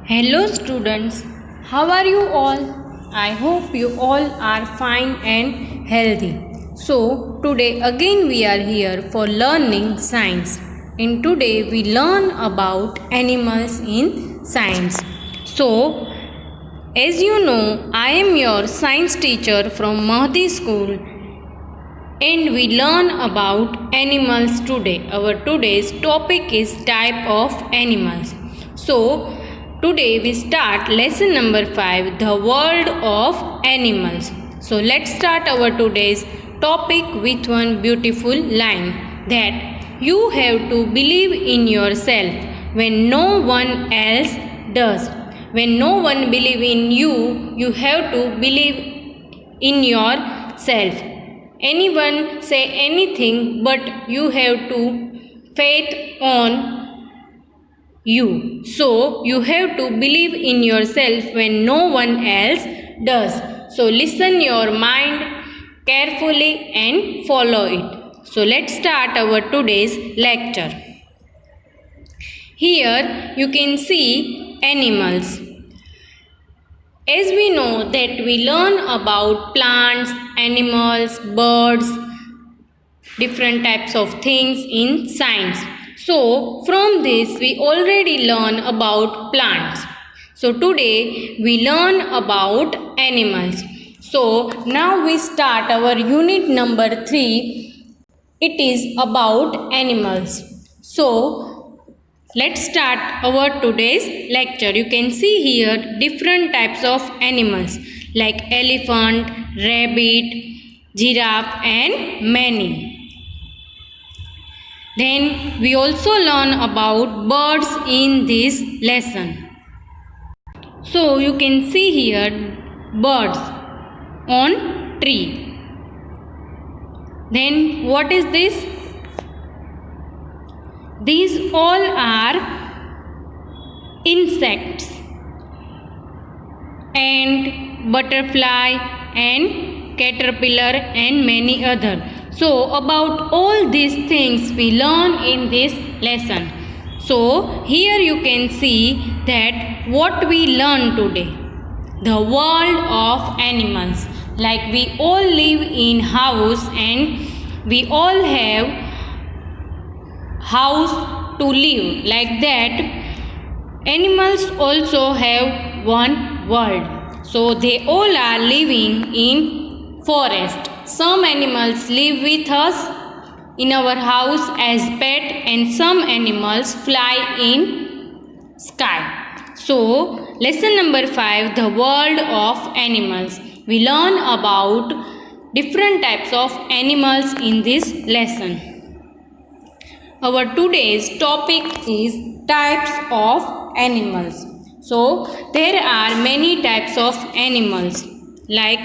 Hello students, how are you all? I hope you all are fine and healthy. So today again we are here for learning science. In today we learn about animals in science. So as you know, I am your science teacher from Mahdi School and we learn about animals today. Our today's topic is type of animals. So today we start lesson number 5, the world of animals. So let's start our today's topic with one beautiful line that you have to believe in yourself when no one else does. When no one believe in you, you have to believe in yourself. Anyone say anything, but you have to faith on you. So you have to believe in yourself when no one else does. So listen your mind carefully and follow it. So let's start our today's lecture. Here you can see animals. As we know that we learn about plants, animals, birds, different types of things in science. So from this we already learn about plants. So today we learn about animals. So now we start our unit number 3. It is about animals. So let's start our today's lecture. You can see here different types of animals like elephant, rabbit, giraffe and many. Then we also learn about birds in this lesson. So you can see here birds on tree. Then what is this? These all are insects, ant, butterfly and caterpillar and many other. So about all these things we learn in this lesson. So here you can see that what we learn today. The world of animals. Like we all live in house and we all have house to live. Like that animals also have one world. So they all are living in forest. Some animals live with us in our house as pet and some animals fly in sky. So lesson number 5, the world of animals. We learn about different types of animals in this lesson. Our today's topic is types of animals. So there are many types of animals like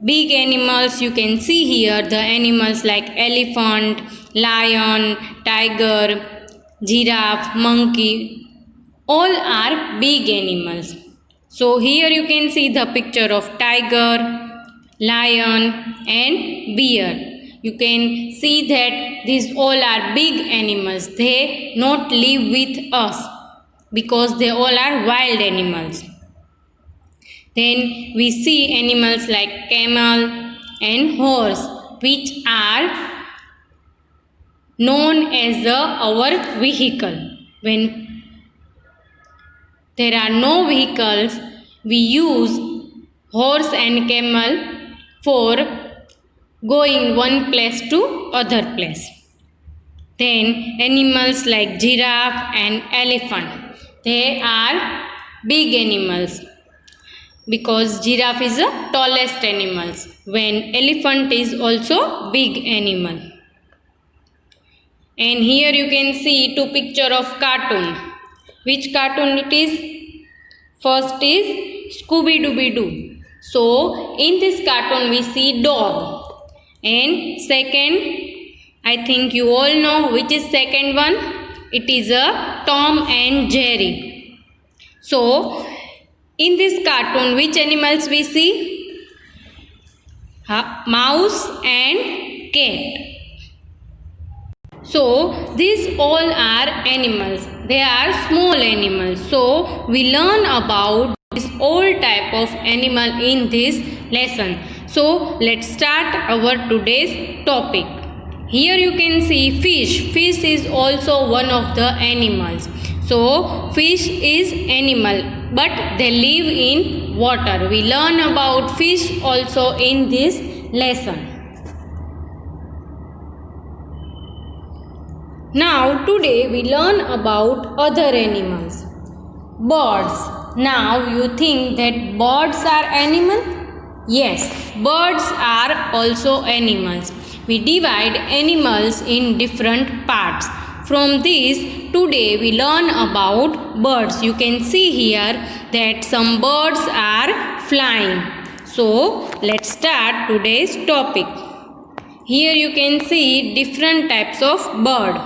big animals. You can see here the animals like elephant, lion, tiger, giraffe, monkey. All are big animals. So here you can see the picture of tiger, lion and bear. You can see that these all are big animals. They not live with us because they all are wild animals. Then we see animals like camel and horse, which are known as our vehicle. When there are no vehicles, we use horse and camel for going one place to other place. Then animals like giraffe and elephant, they are big animals because giraffe is the tallest animals when elephant is also big animal. And here you can see two picture of cartoon. Which cartoon it is? First is Scooby-Dooby-Doo. So in this cartoon we see dog. And second, I think you all know which is second one. It is a Tom and Jerry. So in this cartoon which animals we see? Mouse and cat. So these all are animals. they are small animals. So we learn about this all type of animal in this lesson. So let's start our today's topic. Here you can see fish. Fish is also one of the animals. So fish is animal, but they live in water. We learn about fish also in this lesson. Now today we learn about other animals. Birds. Now you think that birds are animal? Yes, birds are also animals. We divide animals in different parts. From this, today we learn about birds. You can see here that some birds are flying. So let's start today's topic. Here you can see different types of bird,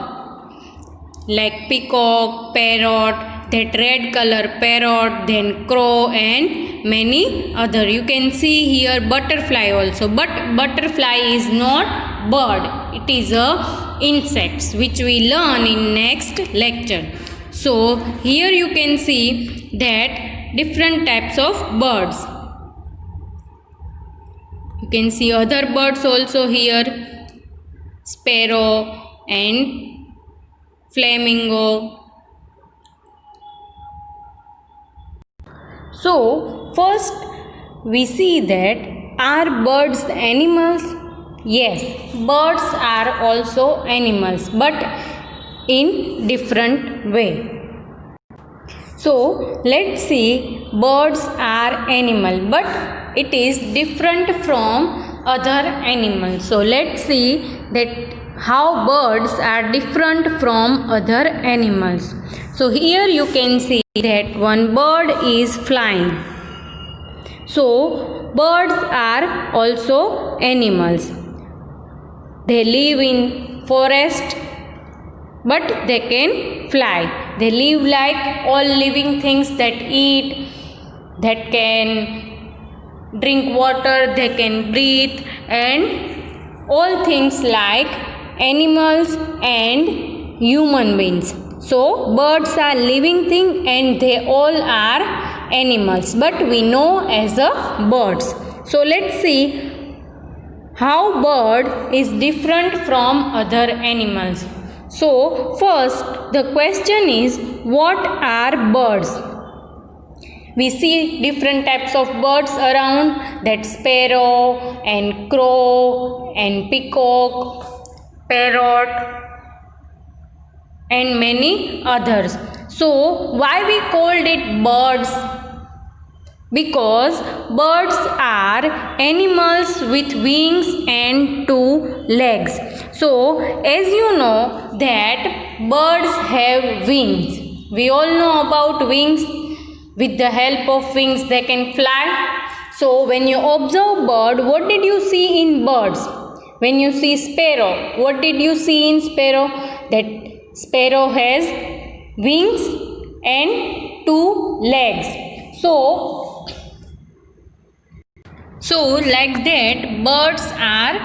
like peacock, parrot, that red color parrot, then crow and many other. You can see here butterfly also, but butterfly is not bird, it is a insects, which we learn in next lecture. So here you can see that different types of birds. You can see other birds also here, sparrow and flamingo. So first we see that are birds animals? Yes, birds are also animals, but in different way. So let's see, birds are animal, but it is different from other animals. So let's see that how birds are different from other animals. So here you can see that one bird is flying. So birds are also animals. They live in forest, but they can fly. They live like all living things that eat, that can drink water, they can breathe, and all things like animals and human beings. So birds are living thing and they all are animals, but we know as a birds. So let's see how bird is different from other animals. So first the question is, what are birds? We see different types of birds around, that sparrow and crow and peacock, parrot and many others. So why we called it birds? Because birds are animals with wings and two legs. So as you know that birds have wings. We all know about wings. With the help of wings they can fly. So when you observe bird, what did you see in birds? When you see sparrow, what did you see in sparrow? That sparrow has wings and two legs. So like that, birds are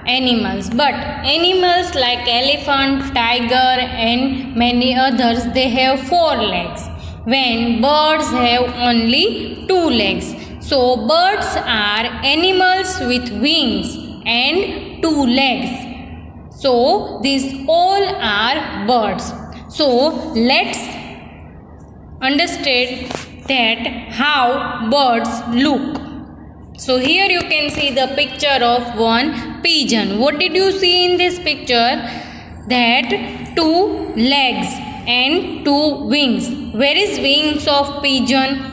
animals. But animals like elephant, tiger and many others, they have four legs, when birds have only two legs. So birds are animals with wings and two legs. So these all are birds. So let's understand that how birds look. So here you can see the picture of one pigeon. What did you see in this picture? That two legs and two wings. Where is wings of pigeon?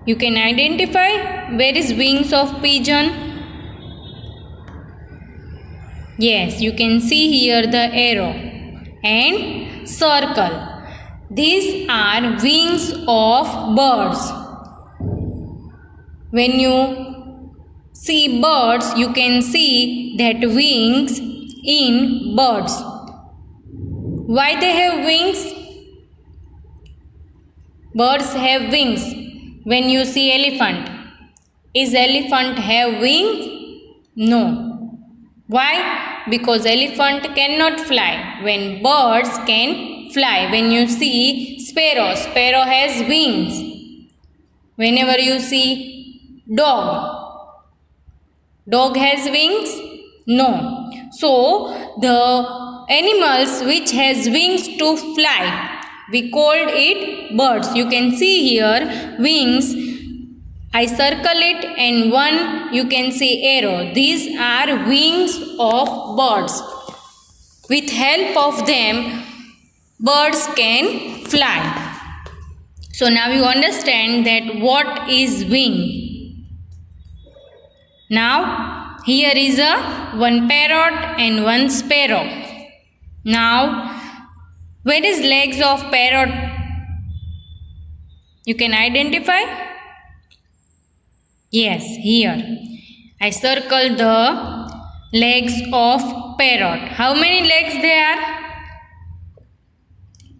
You can identify where is wings of pigeon? Yes, you can see here the arrow and circle. These are wings of birds. When you see birds, you can see that wings in birds. Why they have wings? Birds have wings. When you see elephant, is elephant have wings? No. Why? because elephant cannot fly. When birds can fly. When you see sparrow, sparrow has wings. Whenever you see dog, dog has wings? No. So the animals which has wings to fly, we called it birds. You can see here wings. I circle it and one you can see arrow. These are wings of birds. With help of them, birds can fly. So now you understand that what is wing. Now here is one parrot and one sparrow. Now where is legs of parrot? You can identify? Yes, here. I circle the legs of parrot. How many legs there are?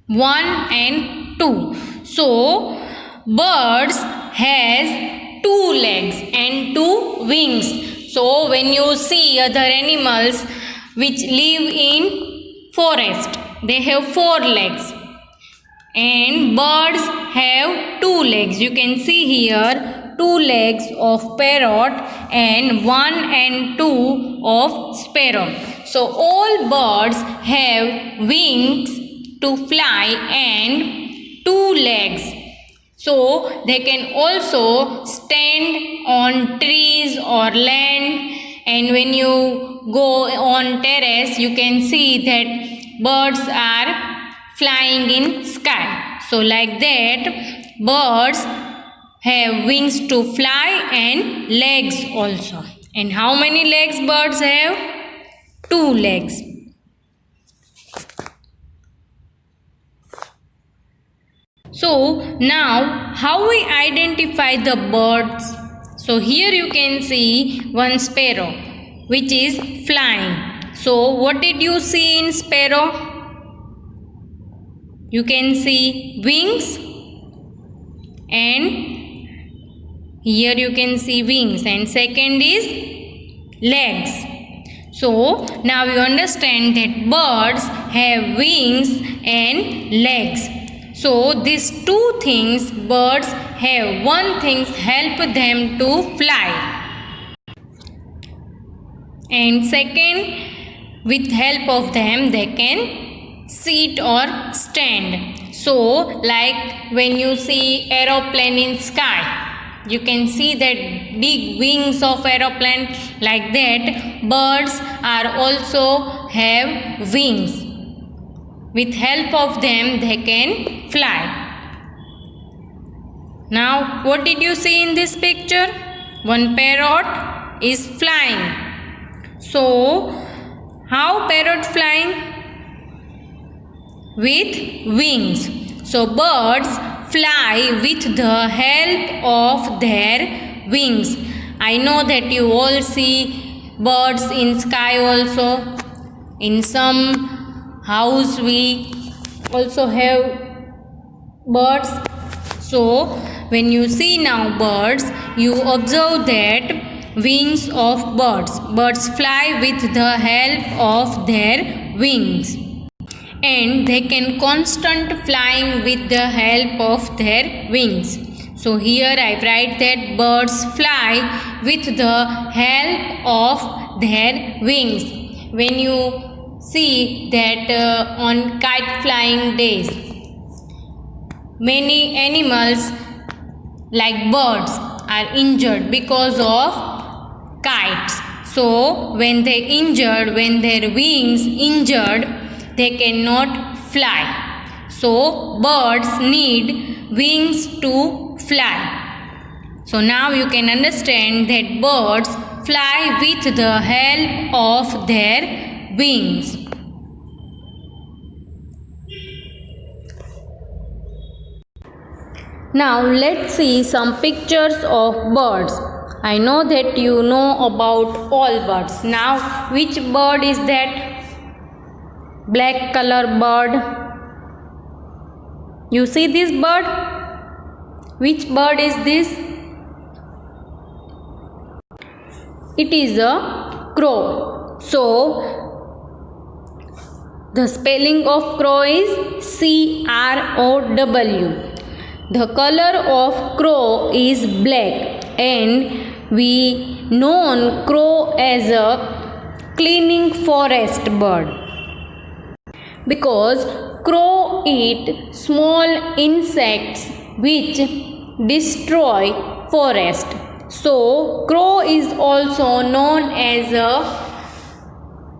1 and 2. So, birds has 2 legs and 2 wings. So, when you see other animals which live in forest, they have 4 legs. And birds have 2 legs. You can see here 2 legs of parrot and 1 and 2 of sparrow. So, all birds have wings to fly and 2 legs. So they can also stand on trees or land, and when you go on terrace you can see that birds are flying in sky. So like that birds have wings to fly and legs also. And how many legs birds have? 2 legs. So now how we identify the birds? So here you can see one sparrow which is flying. So what did you see in sparrow? You can see wings, and here you can see wings, and second is legs. So now you understand that birds have wings and legs. So these 2 things birds have. One thing help them to fly, and second, with help of them they can sit or stand. So like when you see aeroplane in sky, you can see that big wings of aeroplane. Like that birds are also have wings. With help of them they can fly. Now what did you see in this picture? One parrot is flying. So how parrot flying? With wings. So birds fly with the help of their wings. I know that you all see birds in sky also. In some house we also have birds. So when you see now birds, you observe that wings of birds. Birds fly with the help of their wings, and they can constant flying with the help of their wings. So here I write that birds fly with the help of their wings. When you see that on kite flying days, many animals like birds are injured because of kites. So when they injured, when their wings injured, they cannot fly. So birds need wings to fly. So now you can understand that birds fly with the help of their wings. Now let's see some pictures of birds. I know that you know about all birds. Now which bird is that? Black color bird. You see this bird? Which bird is this? It is a crow. So The spelling of crow is CROW. The color of crow is black, and we know crow as a cleaning forest bird because crow eat small insects which destroy forest. So crow is also known as a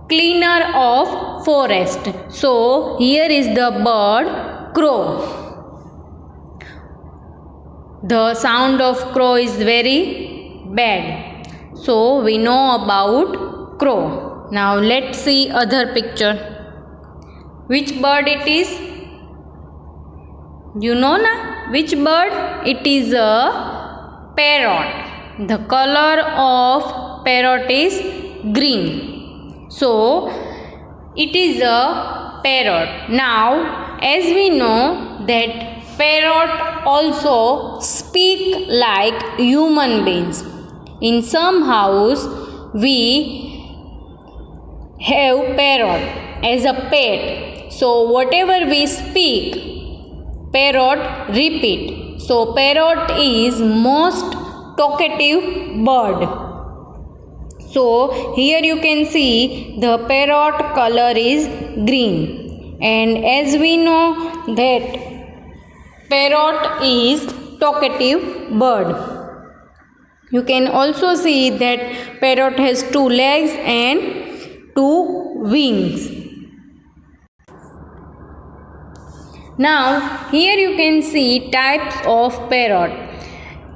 cleaner of forest. So here is the bird crow. The sound of crow is very bad. So we know about crow. Now let's see other picture. Which bird it is? You know na? Which bird? It is a parrot. The color of parrot is green. So it is a parrot. Now as we know that parrot also speak like human beings. In some house we have parrot as a pet. So whatever we speak, parrot repeat. So parrot is most talkative bird. So here you can see the parrot color is green, and as we know that parrot is talkative bird. You can also see that parrot has 2 legs and 2 wings. Now here you can see types of parrot.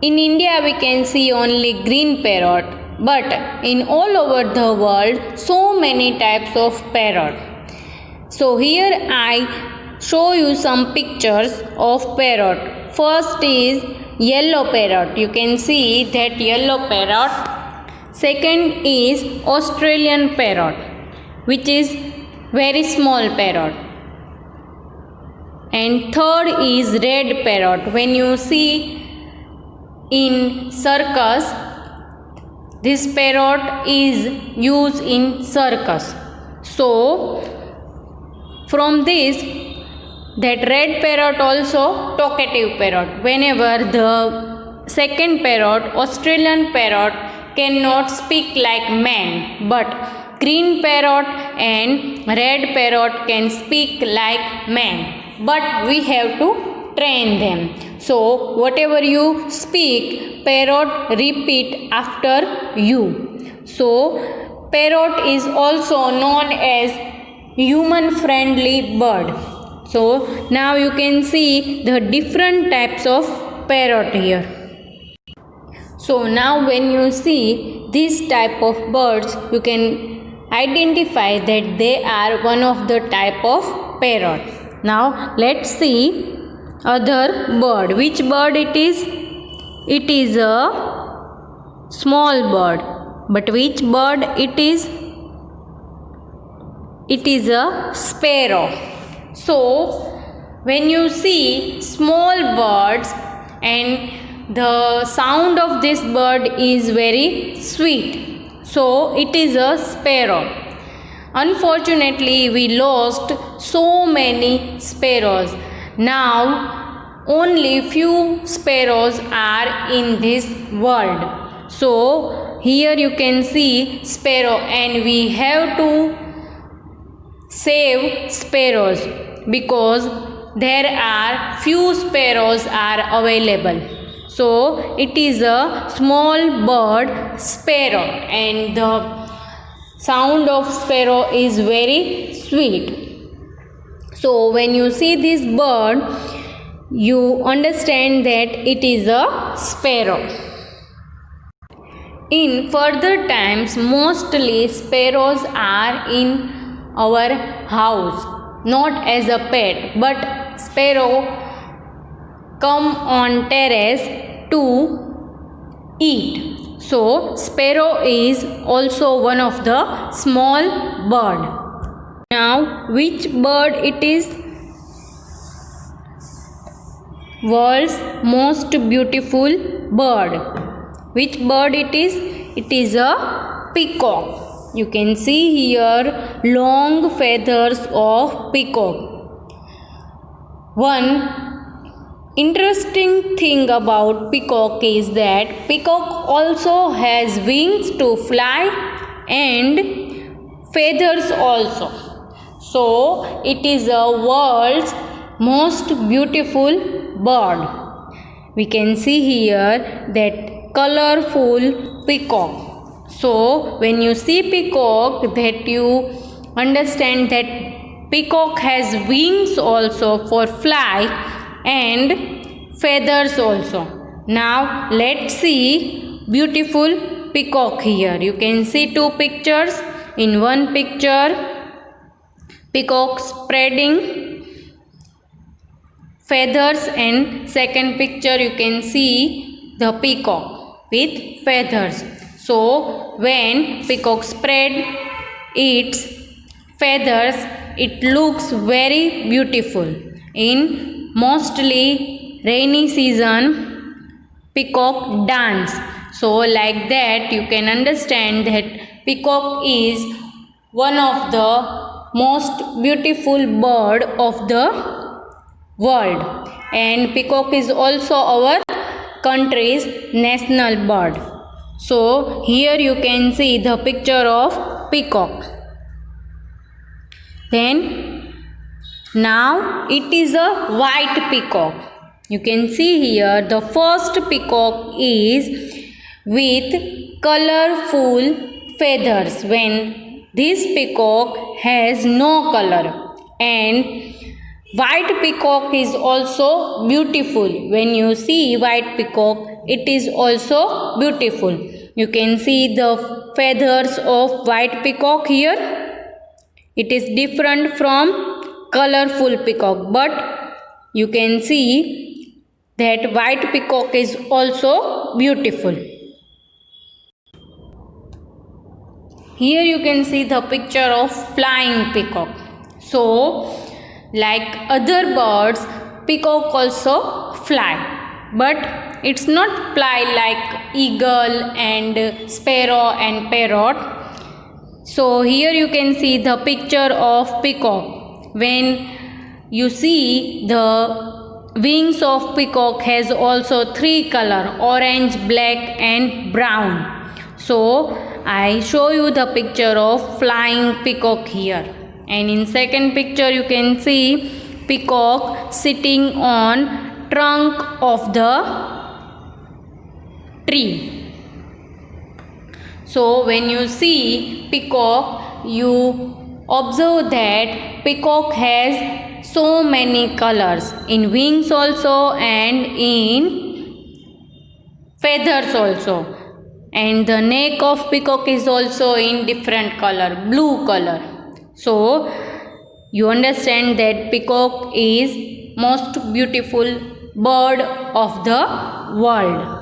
In India we can see only green parrot, but in all over the world so many types of parrot. So here I show you some pictures of parrot. First is yellow parrot. You can see that yellow parrot. Second is Australian parrot, which is very small parrot. And third is red parrot. When you see in circus, this parrot is used in circus. So from this, that red parrot also talkative parrot. Whenever the second parrot, Australian parrot, cannot speak like man, but green parrot and red parrot can speak like man, but we have to train them. So whatever you speak, parrot repeat after you. So parrot is also known as human friendly bird. So now you can see the different types of parrot here. So now when you see this type of birds, you can identify that they are one of the type of parrot. Now let's see other bird. Which bird it is? It is a small bird. But which bird it is? It is a sparrow. So when you see small birds, and the sound of this bird is very sweet, so it is a sparrow. Unfortunately we lost so many sparrows. Now only few sparrows are in this world. So here you can see sparrow, and we have to save sparrows because there are few sparrows are available. So it is a small bird, sparrow, and the sound of sparrow is very sweet. So when you see this bird, you understand that it is a sparrow. In further times, mostly sparrows are in our house, not as a pet, but sparrow come on terrace to eat. So sparrow is also one of the small bird. Now which bird it is? World's most beautiful bird. Which bird it is? It is a peacock. You can see here long feathers of peacock. One interesting thing about peacock is that peacock also has wings to fly and feathers also. So it is the world's most beautiful bird. We can see here that colorful peacock. So when you see peacock, that you understand that peacock has wings also for fly and feathers also. Now let's see beautiful peacock here. You can see two pictures. In one picture, peacock spreading feathers, and second picture you can see the peacock with feathers. So when peacock spread its feathers, it looks very beautiful. In mostly rainy season, peacock dance. So like that you can understand that peacock is one of the most beautiful bird of the world, and peacock is also our country's national bird. So here you can see the picture of peacock. Then now it is a white peacock. You can see here the first peacock is with colorful feathers, when this peacock has no color. And white peacock is also beautiful. When you see white peacock, it is also beautiful. You can see the feathers of white peacock here. It is different from colorful peacock, but you can see that white peacock is also beautiful. Here you can see the picture of flying peacock. So like other birds, peacock also fly, but it's not fly like eagle and sparrow and parrot. So here you can see the picture of peacock. When you see the wings of peacock has also three color: orange, black and brown. So I show you the picture of flying peacock here. And in second picture you can see peacock sitting on trunk of the tree. So when you see peacock, you observe that peacock has so many colors in wings also and in feathers also. And the neck of peacock is also in different color, blue color. So you understand that peacock is most beautiful bird of the world.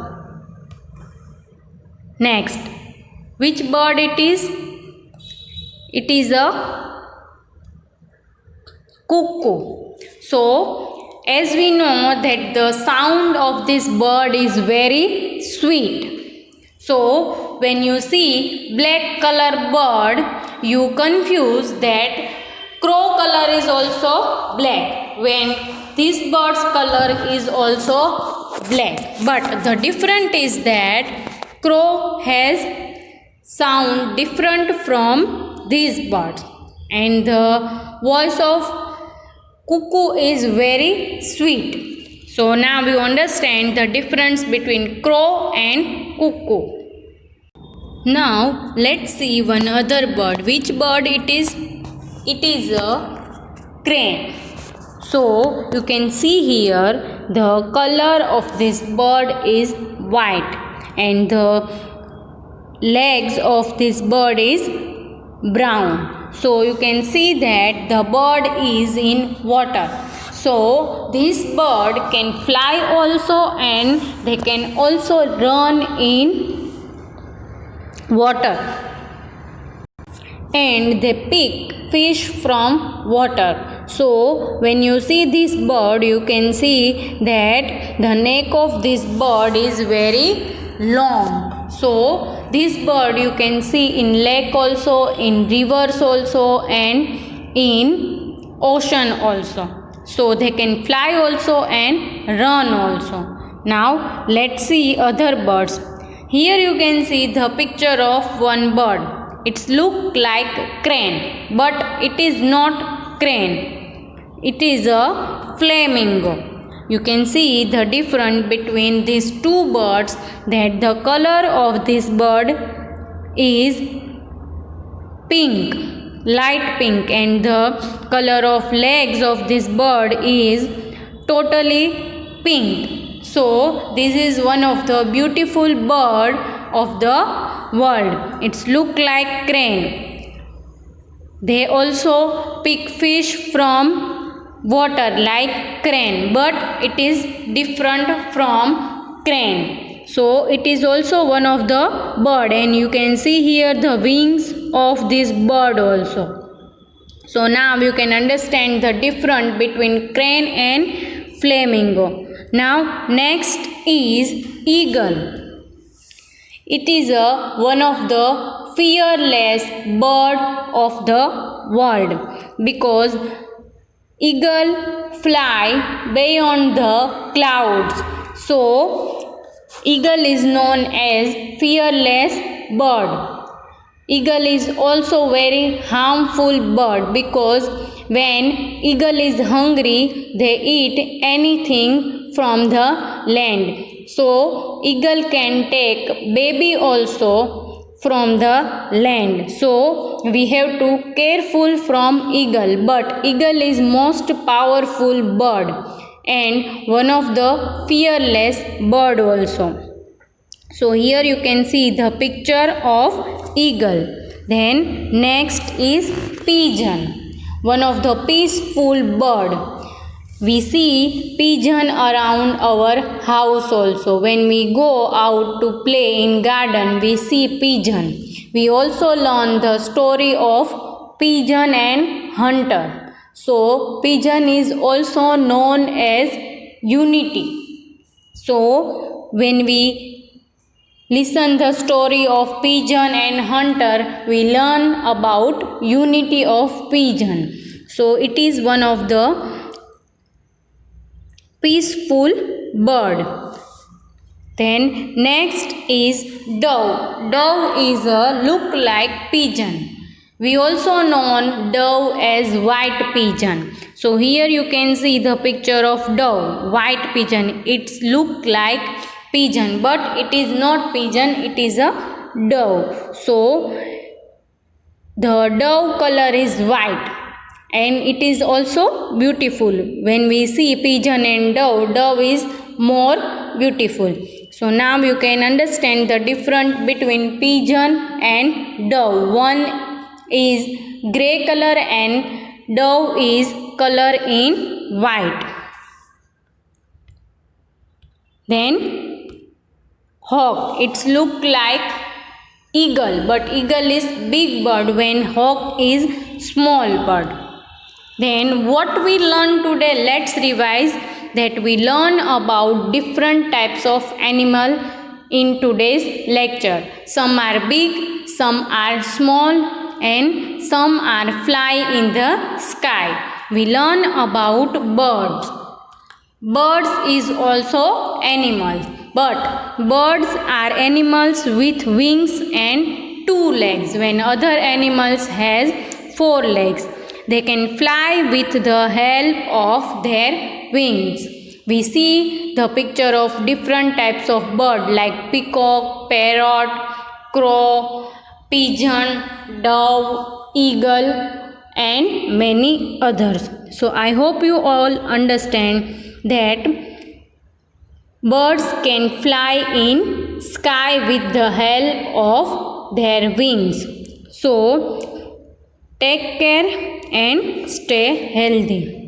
Next, which bird it is? It is a cuckoo. So as we know that the sound of this bird is very sweet. So when you see black color bird, you confuse that crow color is also black, when this bird's color is also black. But the difference is that crow has sound different from these birds, and the voice of cuckoo is very sweet. So now we understand the difference between crow and cuckoo. Now let's see one other bird. Which bird it is? It is a crane. So you can see here the color of this bird is white, and the legs of this bird is brown. So you can see that the bird is in water. So this bird can fly also, and they can also run in water, and they pick fish from water. So when you see this bird, you can see that the neck of this bird is very long, So this bird you can see in lake also, in rivers also, and in ocean also. So they can fly also and run also. Now let's see other birds. Here you can see the picture of one bird. It looks like crane, but it is not crane. It is a flamingo. You can see the difference between these two birds, that the color of this bird is pink, light pink, and the color of legs of this bird is totally pink. So this is one of the beautiful bird of the world. It's look like crane. They also pick fish from water like crane, but it is different from crane. So it is also one of the bird, and you can see here the wings of this bird also. So now you can understand the difference between crane and flamingo. Now next is eagle. It is one of the fearless bird of the world, because eagle fly beyond the clouds. So eagle is known as fearless bird. Eagle is also very harmful bird, because when eagle is hungry, they eat anything from the land. So eagle can take baby also from the land. So we have to careful from eagle, but eagle is most powerful bird and one of the fearless bird also. So here you can see the picture of eagle. Then next is pigeon, one of the peaceful bird. We see pigeon around our house also. When we go out to play in garden, we see pigeon. We also learn the story of pigeon and hunter. So pigeon is also known as unity. So when we listen the story of pigeon and hunter, we learn about unity of pigeon. So it is one of the peaceful bird. Then next is dove. Dove is a look like pigeon. We also know dove as white pigeon. So here you can see the picture of dove, white pigeon. It's look like pigeon, but it is not pigeon, it is a dove. So the dove color is white, and it is also beautiful. When we see pigeon and dove, dove is more beautiful. So now you can understand the difference between pigeon and dove. One is grey color and dove is color in white. Then hawk. It's look like eagle, but eagle is big bird when hawk is small bird. Then what we learn today, let's revise that we learn about different types of animal in today's lecture. Some are big, some are small, and some are fly in the sky. We learn about birds. Birds is also animals, but birds are animals with wings and 2 legs, when other animals has 4 legs. They can fly with the help of their wings. We see the picture of different types of bird like peacock, parrot, crow, pigeon, dove, eagle, and many others. So I hope you all understand that birds can fly in sky with the help of their wings. So take care and stay healthy.